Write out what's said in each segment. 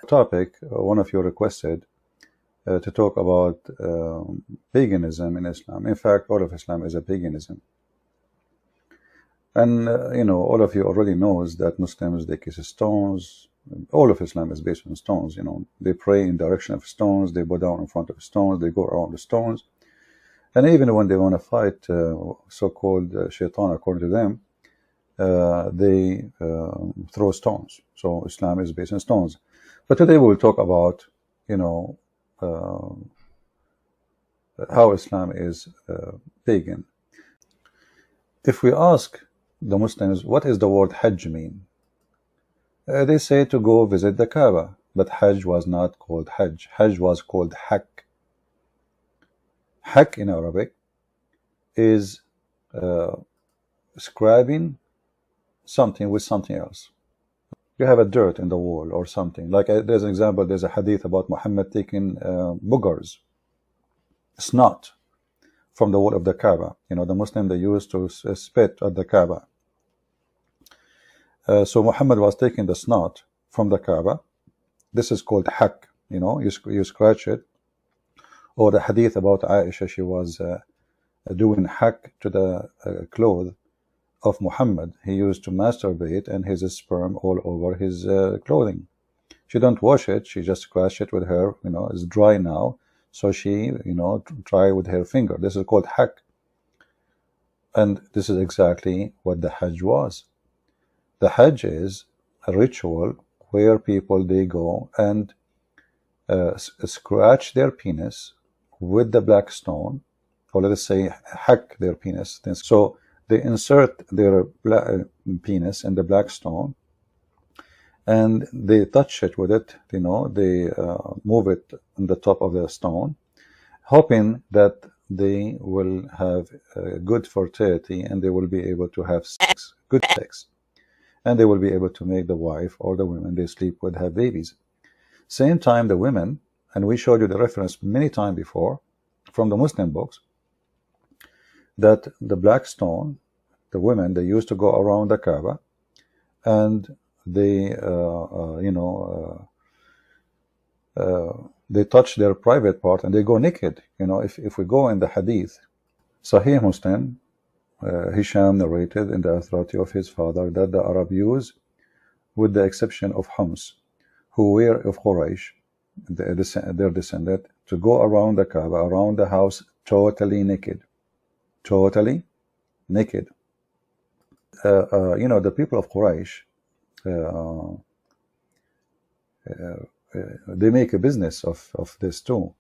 Topic, one of you requested to talk about paganism in Islam. In fact, all of Islam is a paganism. And, all of you already knows that Muslims, they kiss stones. All of Islam is based on stones, They pray in direction of stones, they bow down in front of stones, they go around the stones. And even when they want to fight so-called shaitan, according to them, they throw stones. So Islam is based on stones. But today we will talk about, how Islam is pagan. If we ask the Muslims, what does the word Hajj mean? They say to go visit the Kaaba, but Hajj was not called Hajj. Hajj was called Hak. Hak in Arabic is scribing something with something else. You have a dirt in the wall or something. Like there's an example, there's a hadith about Muhammad taking boogers, snot, from the wall of the Kaaba. The Muslim, they used to spit at the Kaaba. So Muhammad was taking the snot from the Kaaba. This is called hak. You scratch it. Or the hadith about Aisha, she was doing hak to the clothes of Muhammad. He used to masturbate and his sperm all over his clothing. She don't wash it, she just scratch it with her, it's dry now. So she, try with her finger. This is called hak. And this is exactly what the Hajj was. The Hajj is a ritual where people, they go and scratch their penis with the black stone, or let us say hack their penis. So they insert their penis in the black stone and they touch it with it, they move it on the top of the stone, hoping that they will have good fertility and they will be able to have sex, good sex, and they will be able to make the wife or the women they sleep with have babies. Same time the women, and we showed you the reference many times before from the Muslim books, that the black stone, the women, they used to go around the Kaaba and they they touch their private part and they go naked. If we go in the hadith, Sahih Muslim, Hisham narrated in the authority of his father that the Arab used, with the exception of Hums, who were of Quraysh, their descendant, to go around the Kaaba, around the house, totally naked. Totally naked. The people of Quraysh, they make a business of this too.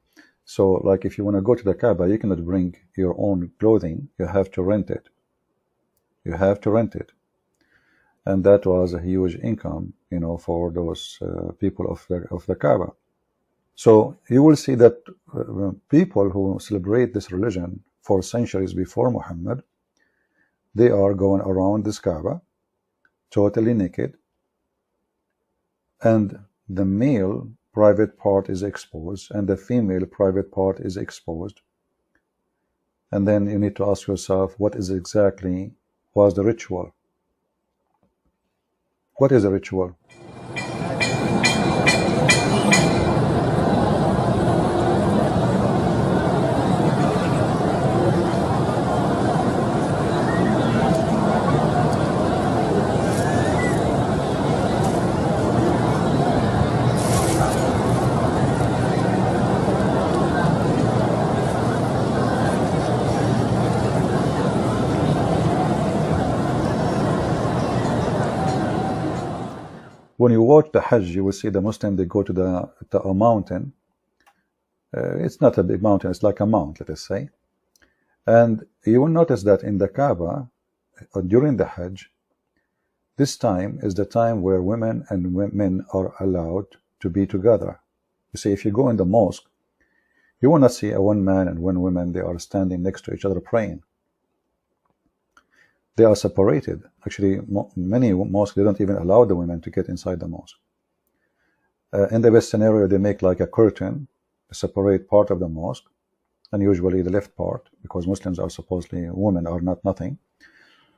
So, like, if you want to go to the Kaaba, you cannot bring your own clothing. You have to rent it. You have to rent it. And that was a huge income, for those people of the Kaaba. So you will see that people who celebrate this religion for centuries before Muhammad, they are going around this Kaaba, totally naked, and the male private part is exposed and the female private part is exposed. And then you need to ask yourself, what is exactly was the ritual? What is the ritual? When you watch the Hajj, you will see the Muslim, they go to a mountain. It's not a big mountain, it's like a mount, let us say. And you will notice that in the Kaaba, during the Hajj, this time is the time where women and men are allowed to be together. You see, if you go in the mosque, you will not see a one man and one woman, they are standing next to each other praying. They are separated. Actually, many mosques, they don't even allow the women to get inside the mosque. In the best scenario, they make like a curtain, a separate part of the mosque, and usually the left part, because Muslims are supposedly, women are not nothing.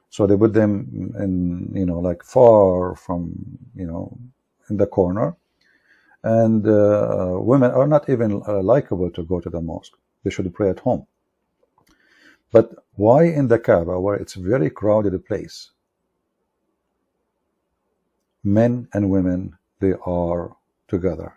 So they put them in, like far from, in the corner. And women are not even likable to go to the mosque. They should pray at home. But why in the Kaaba, where it's a very crowded place, men and women, they are together?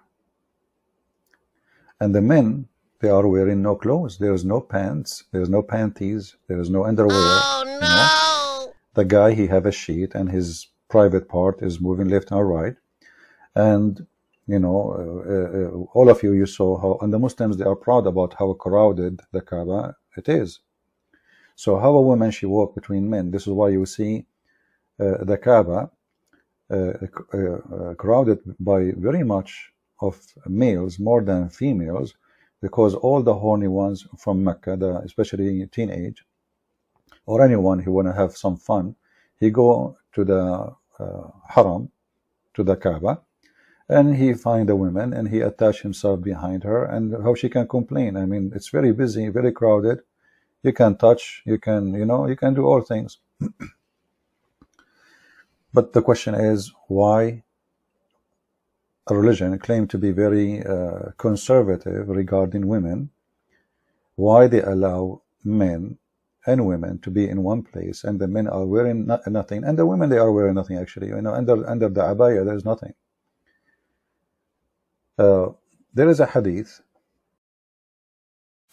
And the men, they are wearing no clothes. There's no pants, there's no panties, there's no underwear. Oh, no! You know? The guy, he have a sheet and his private part is moving left and right. And, you know, all of you saw how, and the Muslims, they are proud about how crowded the Kaaba it is. So how a woman, she walk between men. This is why you see the Kaaba crowded by very much of males more than females, because all the horny ones from Mecca, especially teenage, or anyone who want to have some fun, he go to the haram, to the Kaaba, and he find a woman and he attach himself behind her, and how she can complain? I mean, it's very busy, very crowded. You can touch, you can, you know, you can do all things. But the question is, why a religion claimed to be very conservative regarding women, why they allow men and women to be in one place, and the men are wearing nothing, and the women, they are wearing nothing actually, you know, under the abaya there is nothing. There is a hadith,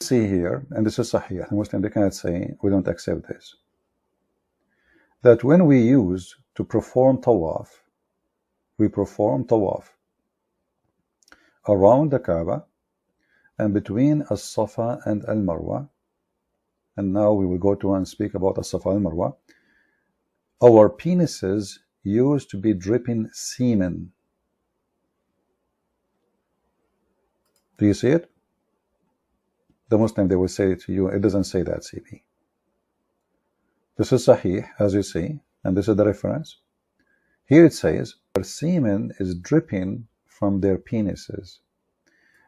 see here, and this is sahih, Muslim, they cannot say we don't accept this, that when we use to perform tawaf, we perform tawaf around the Kaaba and between as-Safa and al-Marwa, and now we will go to and speak about as-Safa and al-Marwa, our penises used to be dripping semen. Do you see it? The Muslim, they will say to you, it doesn't say that, CP. This is sahih, as you see, and this is the reference. Here it says, their semen is dripping from their penises.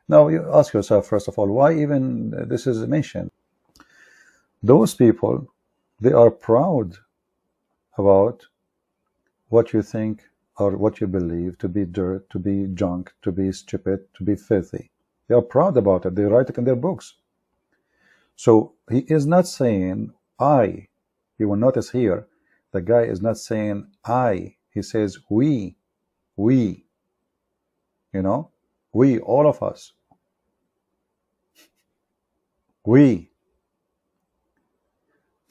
Now you ask yourself, first of all, why even this is mentioned? Those people, they are proud about what you think or what you believe to be dirt, to be junk, to be stupid, to be filthy. They are proud about it. They write it in their books. So he is not saying I. You will notice here, the guy is not saying I. He says we. You know, we, all of us. We.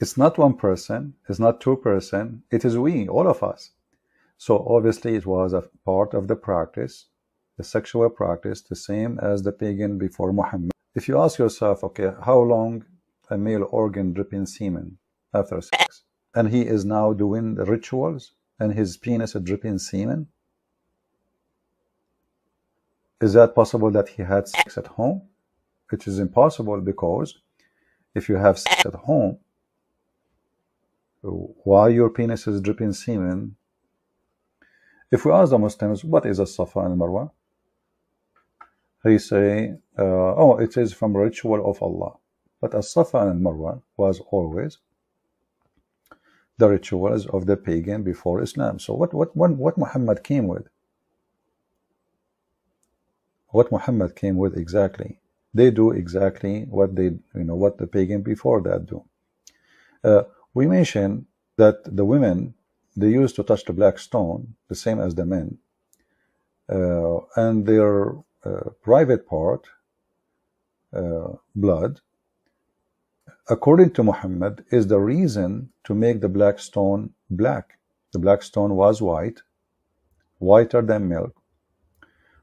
It's not one person, it's not two person, it is we, all of us. So obviously it was a part of the practice, the sexual practice, the same as the pagan before Muhammad. If you ask yourself, okay, how long a male organ dripping semen after sex, and he is now doing the rituals and his penis is dripping semen, is that possible that he had sex at home? It is impossible, because if you have sex at home, why your penis is dripping semen? If we ask the Muslims, what is a Safa and Marwa? They say, oh, it is from ritual of Allah. But a Safa and Marwa was always the rituals of the pagan before Islam. So what Muhammad came with? What Muhammad came with exactly? They do exactly what they, what the pagan before that do. We mentioned that the women, they used to touch the black stone, the same as the men, and their private part, blood, according to Muhammad, is the reason to make the black stone black. The black stone was white, whiter than milk,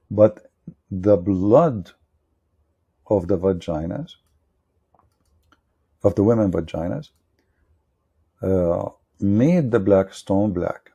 but the blood of the vaginas, of the women vaginas, made the black stone black.